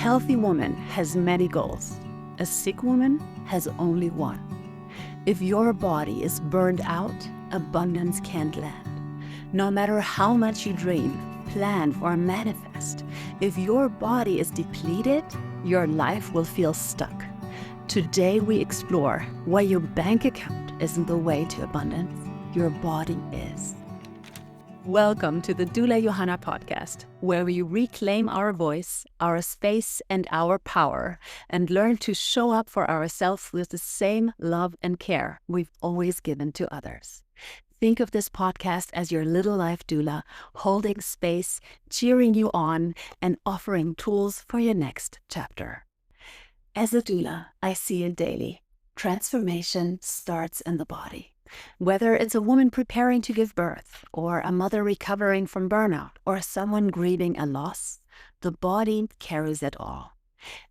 healthy woman has many goals. A sick woman has only one. If your body is burned out, abundance can't land. No matter how much you dream, plan, or manifest, if your body is depleted, your life will feel stuck. Today we explore why your bank account isn't the way to abundance, your body is. Welcome to the Doula Johanna podcast, where we reclaim our voice, our space, and our power, and learn to show up for ourselves with the same love and care we've always given to others. Think of this podcast as your little life doula, holding space, cheering you on, and offering tools for your next chapter. As a doula, I see it daily. Transformation starts in the body. Whether it's a woman preparing to give birth, or a mother recovering from burnout, or someone grieving a loss, the body carries it all.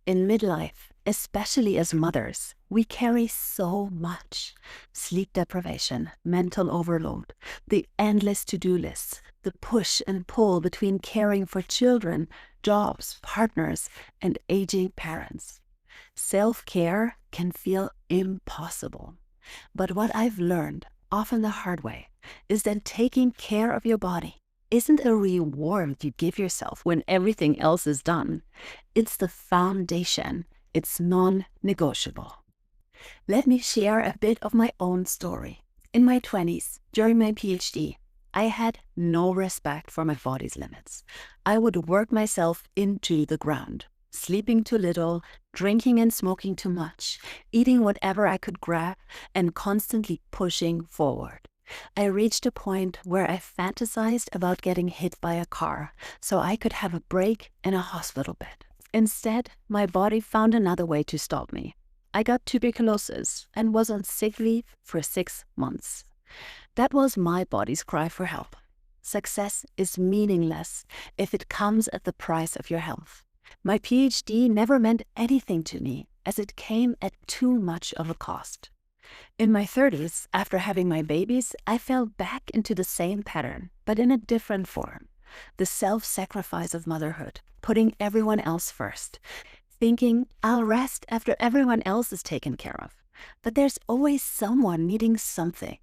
In midlife, especially as mothers, we carry so much. Sleep deprivation, mental overload, the endless to-do lists, the push and pull between caring for children, jobs, partners, and aging parents. Self-care can feel impossible. But what I've learned, often the hard way, is that taking care of your body isn't a reward you give yourself when everything else is done. It's the foundation. It's non-negotiable. Let me share a bit of my own story. In my 20s, during my PhD, I had no respect for my body's limits. I would work myself into the ground. Sleeping too little, drinking and smoking too much, eating whatever I could grab, and constantly pushing forward. I reached a point where I fantasized about getting hit by a car so I could have a break in a hospital bed. Instead, my body found another way to stop me. I got tuberculosis and was on sick leave for 6 months. That was my body's cry for help. Success is meaningless if it comes at the price of your health. My PhD never meant anything to me as it came at too much of a cost. In my 30s, after having my babies, I fell back into the same pattern, but in a different form. The self-sacrifice of motherhood, putting everyone else first, thinking I'll rest after everyone else is taken care of. But there's always someone needing something.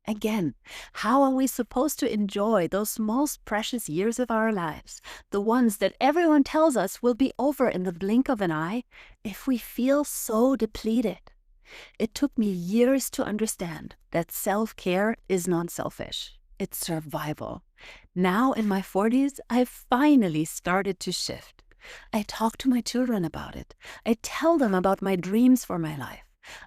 Again, how are we supposed to enjoy those most precious years of our lives, the ones that everyone tells us will be over in the blink of an eye, if we feel so depleted? It took me years to understand that self-care is not selfish. It's survival. Now in my 40s, I've finally started to shift. I talk to my children about it. I tell them about my dreams for my life.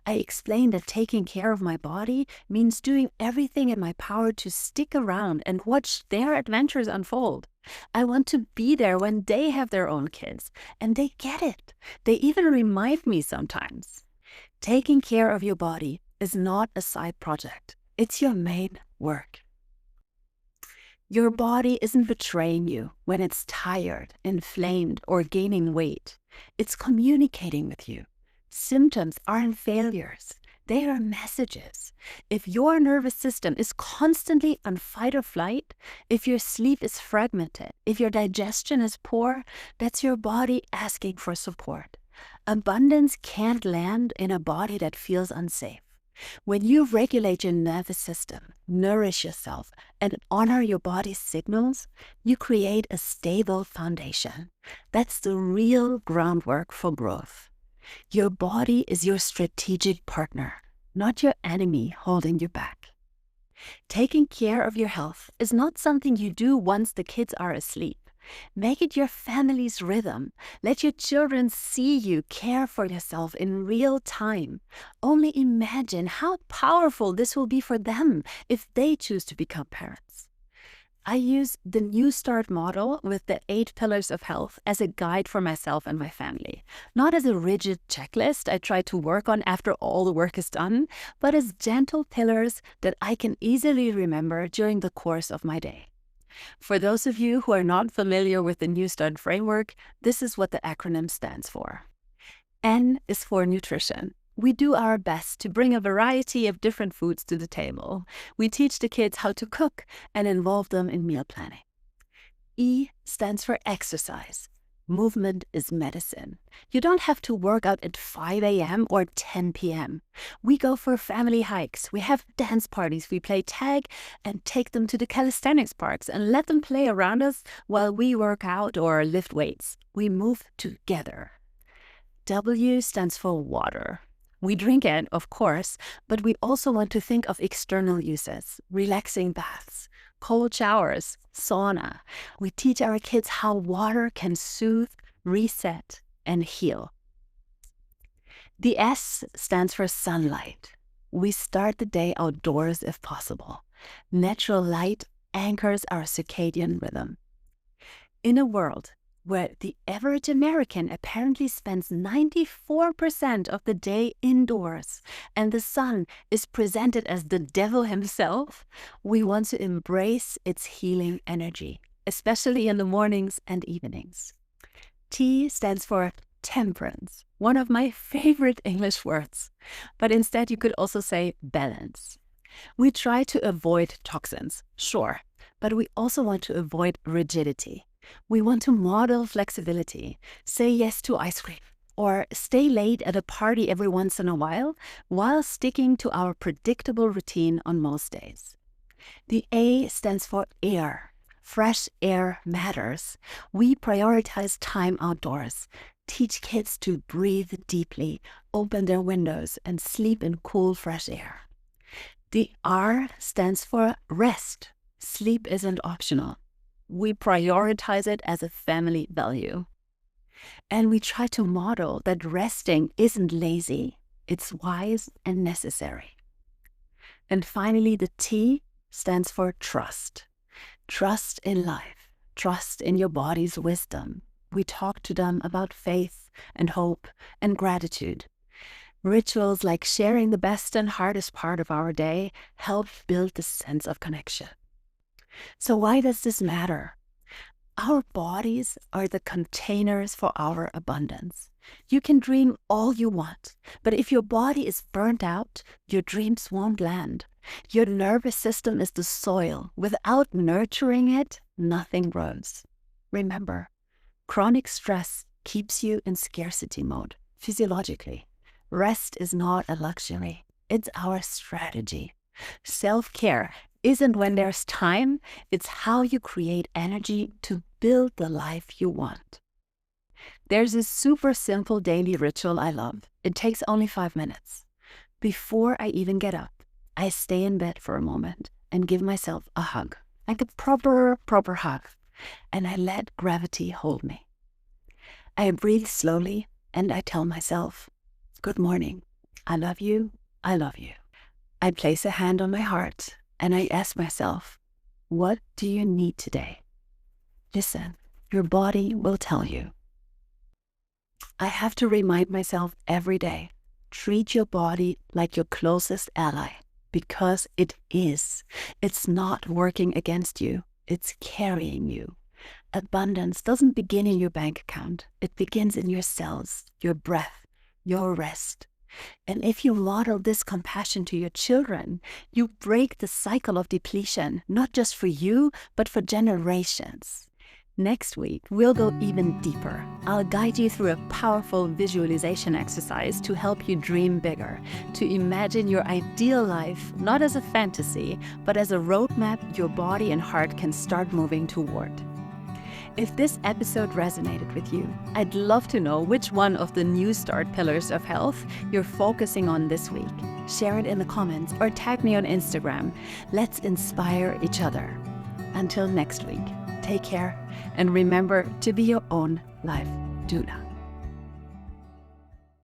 I explain that taking care of my body means doing everything in my power to stick around and watch their adventures unfold. I want to be there when they have their own kids, and they get it. They even remind me sometimes. Taking care of your body is not a side project. It's your main work. Your body isn't betraying you when it's tired, inflamed, or gaining weight. It's communicating with you. Symptoms aren't failures. They are messages. If your nervous system is constantly on fight or flight, if your sleep is fragmented, if your digestion is poor, that's your body asking for support. Abundance can't land in a body that feels unsafe. When you regulate your nervous system, nourish yourself, and honor your body's signals, you create a stable foundation. That's the real groundwork for growth. Your body is your strategic partner, not your enemy holding you back. Taking care of your health is not something you do once the kids are asleep. Make it your family's rhythm. Let your children see you care for yourself in real time. Only imagine how powerful this will be for them if they choose to become parents. I use the NEWSTART model with the 8 pillars of health as a guide for myself and my family. Not as a rigid checklist I try to work on after all the work is done, but as gentle pillars that I can easily remember during the course of my day. For those of you who are not familiar with the NEWSTART framework, this is what the acronym stands for. N is for nutrition. We do our best to bring a variety of different foods to the table. We teach the kids how to cook and involve them in meal planning. E stands for exercise. Movement is medicine. You don't have to work out at 5 a.m. or 10 p.m. We go for family hikes, we have dance parties, we play tag and take them to the calisthenics parks and let them play around us while we work out or lift weights. We move together. W stands for water. We drink it, of course, but we also want to think of external uses, relaxing baths, cold showers, sauna. We teach our kids how water can soothe, reset, and heal. The S stands for sunlight. We start the day outdoors if possible. Natural light anchors our circadian rhythm. In a world where the average American apparently spends 94% of the day indoors and the sun is presented as the devil himself, we want to embrace its healing energy, especially in the mornings and evenings. T stands for temperance, one of my favorite English words, but instead you could also say balance. We try to avoid toxins, sure, but we also want to avoid rigidity. We want to model flexibility, say yes to ice cream, or stay late at a party every once in a while sticking to our predictable routine on most days. The A stands for air. Fresh air matters. We prioritize time outdoors, teach kids to breathe deeply, open their windows, and sleep in cool, fresh air. The R stands for rest. Sleep isn't optional. We prioritize it as a family value. And we try to model that resting isn't lazy, it's wise and necessary. And finally, the T stands for trust. Trust in life, trust in your body's wisdom. We talk to them about faith and hope and gratitude. Rituals like sharing the best and hardest part of our day help build the sense of connection. So why does this matter? Our bodies are the containers for our abundance. You can dream all you want, but if your body is burnt out, your dreams won't land. Your nervous system is the soil. Without nurturing it, nothing grows. Remember, chronic stress keeps you in scarcity mode, physiologically. Rest is not a luxury. It's our strategy. Self-care isn't when there's time, it's how you create energy to build the life you want. There's a super simple daily ritual I love. It takes only 5 minutes. Before I even get up, I stay in bed for a moment and give myself a hug, like a proper hug, and I let gravity hold me. I breathe slowly and I tell myself, good morning, I love you, I love you. I place a hand on my heart and I ask myself, what do you need today? Listen, your body will tell you. I have to remind myself every day, treat your body like your closest ally, because it is. It's not working against you, it's carrying you. Abundance doesn't begin in your bank account. It begins in your cells, your breath, your rest. And if you model this compassion to your children, you break the cycle of depletion, not just for you, but for generations. Next week, we'll go even deeper. I'll guide you through a powerful visualization exercise to help you dream bigger, to imagine your ideal life, not as a fantasy, but as a roadmap your body and heart can start moving toward. If this episode resonated with you, I'd love to know which one of the NEWSTART pillars of health you're focusing on this week. Share it in the comments or tag me on Instagram. Let's inspire each other. Until next week, take care and remember to be your own life doula.